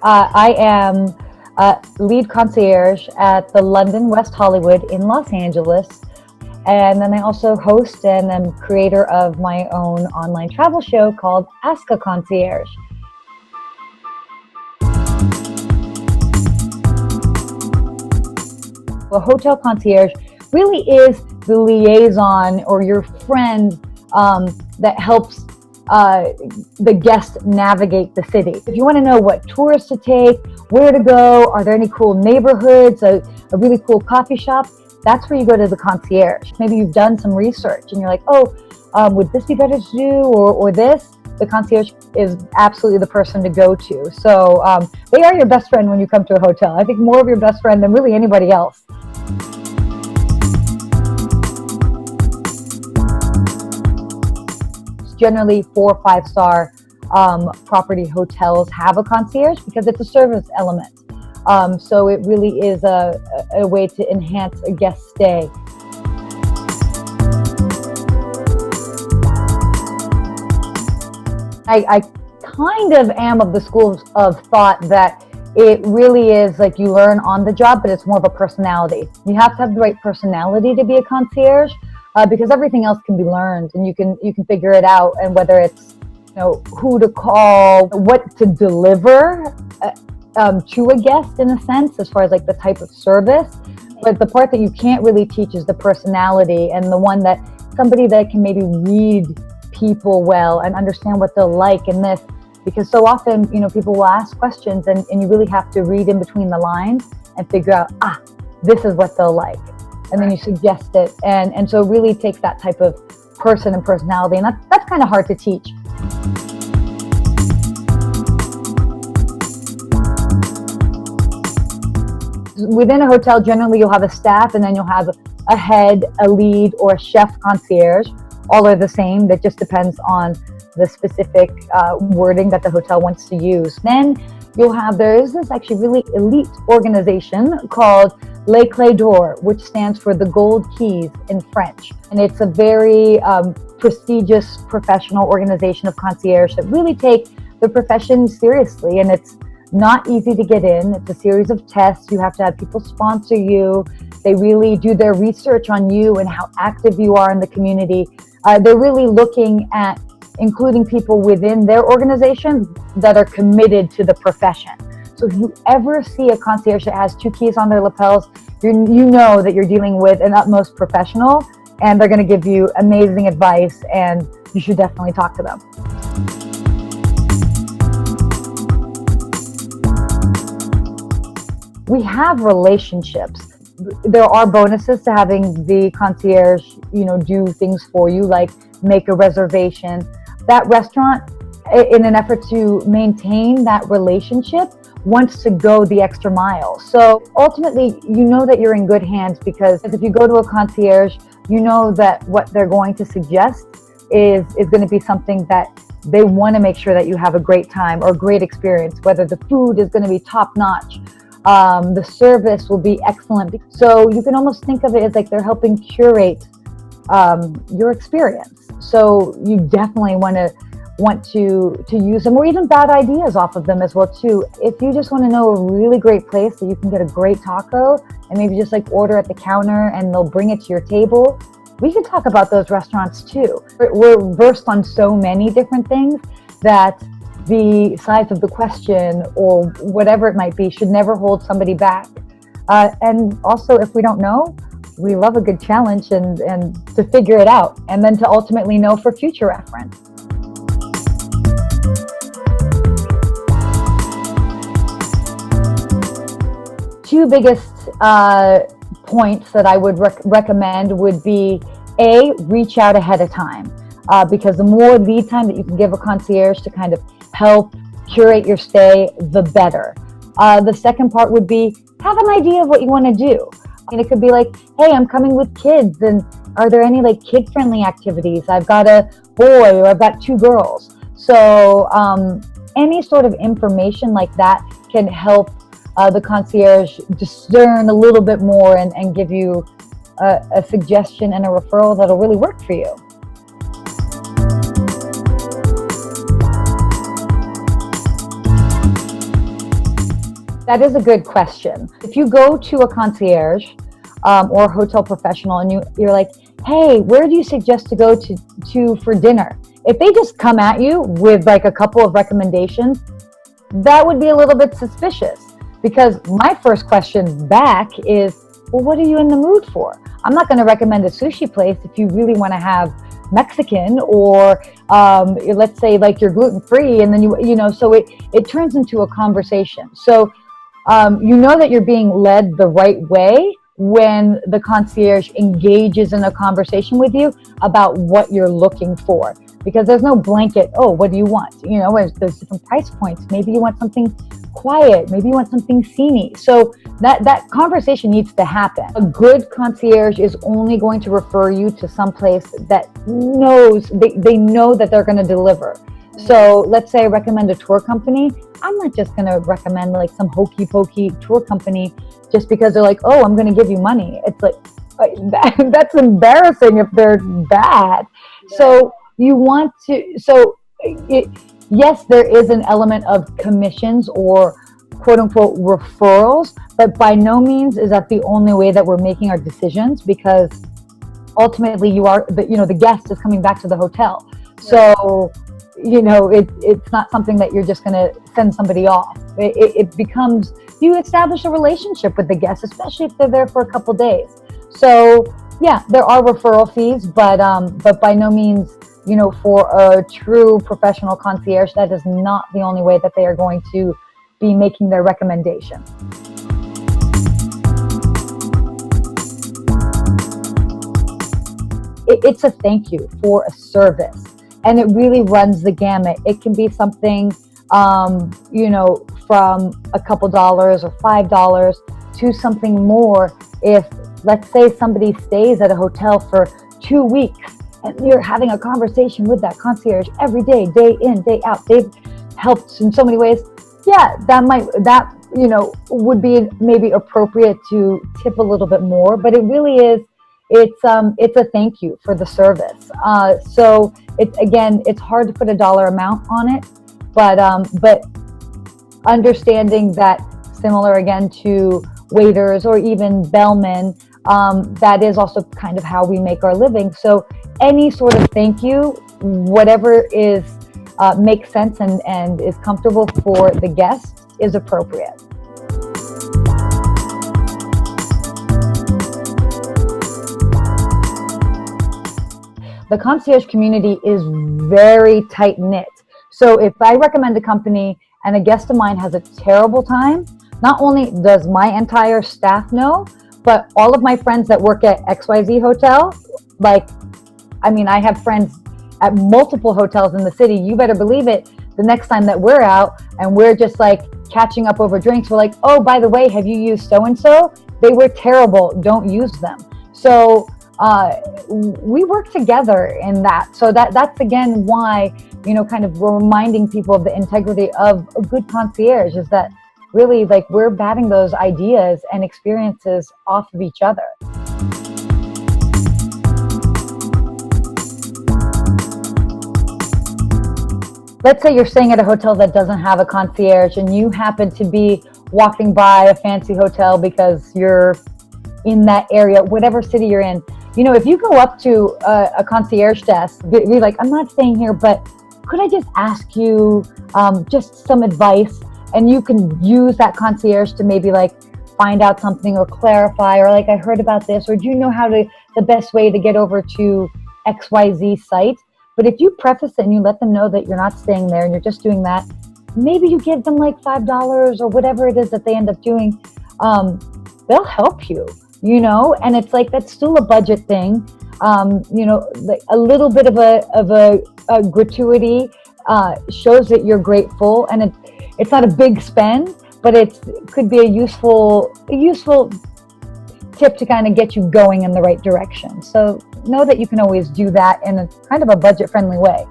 I am lead concierge at the London West Hollywood in Los Angeles. And then I also host and am creator of my own online travel show called Ask a Concierge. A hotel concierge really is the liaison or your friend that helps the guest navigate the city. If you want to know what tours to take, where to go, are there any cool neighborhoods, a really cool coffee shop, that's where you go to the concierge. Maybe you've done some research and you're like, oh, would this be better to do or this? The concierge is absolutely the person to go to. So they are your best friend when you come to a hotel. I think more of your best friend than really anybody else. Generally 4 or 5 star property hotels have a concierge because it's a service element. So it really is a way to enhance a guest stay. I kind of am of the school of thought that it really is like you learn on the job, but it's more of a personality. You have to have the right personality to be a concierge. Because everything else can be learned and you can figure it out, and whether it's who to call, what to deliver to a guest in a sense, as far as like the type of service. But the part that you can't really teach is the personality, and the one that somebody that can maybe read people well and understand what they'll like in this, because so often people will ask questions and you really have to read in between the lines and figure out this is what they'll like. And then you suggest it, and so it really takes that type of person and personality, and that's kind of hard to teach. Within a hotel, generally you'll have a staff, and then you'll have a head, a lead, or a chef concierge. All are the same. That just depends on the specific wording that the hotel wants to use. Then there is this actually really elite organization called Les Clés d'Or, which stands for the Gold Keys in French. And it's a very prestigious professional organization of concierge that really take the profession seriously. And it's not easy to get in. It's a series of tests. You have to have people sponsor you. They really do their research on you and how active you are in the community. They're really looking at including people within their organization that are committed to the profession. So if you ever see a concierge that has 2 keys on their lapels, you know that you're dealing with an utmost professional, and they're going to give you amazing advice, and you should definitely talk to them. We have relationships. There are bonuses to having the concierge, do things for you, like make a reservation. That restaurant, in an effort to maintain that relationship, wants to go the extra mile. So ultimately, you know that you're in good hands, because if you go to a concierge, you know that what they're going to suggest is going to be something that they want to make sure that you have a great time or great experience, whether the food is going to be top notch, the service will be excellent. So you can almost think of it as like they're helping curate your experience. So you definitely want to use them, or even bad ideas off of them as well too. If you just want to know a really great place that you can get a great taco and maybe just like order at the counter and they'll bring it to your table, we can talk about those restaurants too. We're versed on so many different things that the size of the question or whatever it might be should never hold somebody back. And also, if we don't know, we love a good challenge and to figure it out, and then to ultimately know for future reference. Two biggest points that I would recommend would be reach out ahead of time, because the more lead time that you can give a concierge to kind of help curate your stay, the better. The second part would be have an idea of what you want to do. And it could be like, hey, I'm coming with kids, and are there any like kid-friendly activities? I've got a boy, or I've got 2 girls. So any sort of information like that can help the concierge discern a little bit more and give you a suggestion and a referral that'll really work for you. That is a good question. If you go to a concierge or a hotel professional and you're like, hey, where do you suggest to go to for dinner? If they just come at you with like a couple of recommendations, that would be a little bit suspicious, because my first question back is, well, what are you in the mood for? I'm not going to recommend a sushi place if you really want to have Mexican, or let's say like you're gluten-free, and then so it turns into a conversation. So you know that you're being led the right way when the concierge engages in a conversation with you about what you're looking for, because there's no blanket, oh, what do you want? There's different price points. Maybe you want something quiet, maybe you want something sceney. So that conversation needs to happen. A good concierge is only going to refer you to some place that knows, they know that they're going to deliver. So let's say I recommend a tour company. I'm not just going to recommend like some hokey pokey tour company just because they're like, oh, I'm going to give you money. It's like, that's embarrassing if they're bad. Yeah. So you want to, yes, there is an element of commissions or quote unquote referrals, but by no means is that the only way that we're making our decisions, because ultimately the guest is coming back to the hotel. So, it's not something that you're just going to send somebody off. It becomes, you establish a relationship with the guest, especially if they're there for a couple days. So yeah, there are referral fees, but by no means, for a true professional concierge, that is not the only way that they are going to be making their recommendation. It's a thank you for a service, and it really runs the gamut. It can be something, from a couple dollars or $5 to something more. If, let's say, somebody stays at a hotel for 2 weeks and you're having a conversation with that concierge every day, day in, day out, they've helped in so many ways. Yeah, that would be maybe appropriate to tip a little bit more, but it really is, it's a thank you for the service. So it's hard to put a dollar amount on it, but understanding that, similar again to waiters or even bellmen, that is also kind of how we make our living. So any sort of thank you, whatever is makes sense and is comfortable for the guest, is appropriate. The concierge community is very tight-knit. So if I recommend a company and a guest of mine has a terrible time, not only does my entire staff know, but all of my friends that work at XYZ Hotel, I have friends at multiple hotels in the city. You better believe it. The next time that we're out and we're just like catching up over drinks, we're like, oh, by the way, have you used so-and-so? They were terrible. Don't use them. So we work together in that. So that's again why, kind of reminding people of the integrity of a good concierge, is that really we're batting those ideas and experiences off of each other. Let's say you're staying at a hotel that doesn't have a concierge and you happen to be walking by a fancy hotel because you're in that area, whatever city you're in. If you go up to a concierge desk, be like, I'm not staying here, but could I just ask you just some advice? And you can use that concierge to maybe find out something or clarify, or I heard about this, or do you know the best way to get over to XYZ site? But if you preface it and you let them know that you're not staying there and you're just doing that, maybe you give them $5 or whatever it is that they end up doing. They'll help you, and it's that's still a budget thing. A little bit of a gratuity shows that you're grateful, and it's not a big spend, but it could be a useful tip to kind of get you going in the right direction. So know that you can always do that in a kind of a budget-friendly way.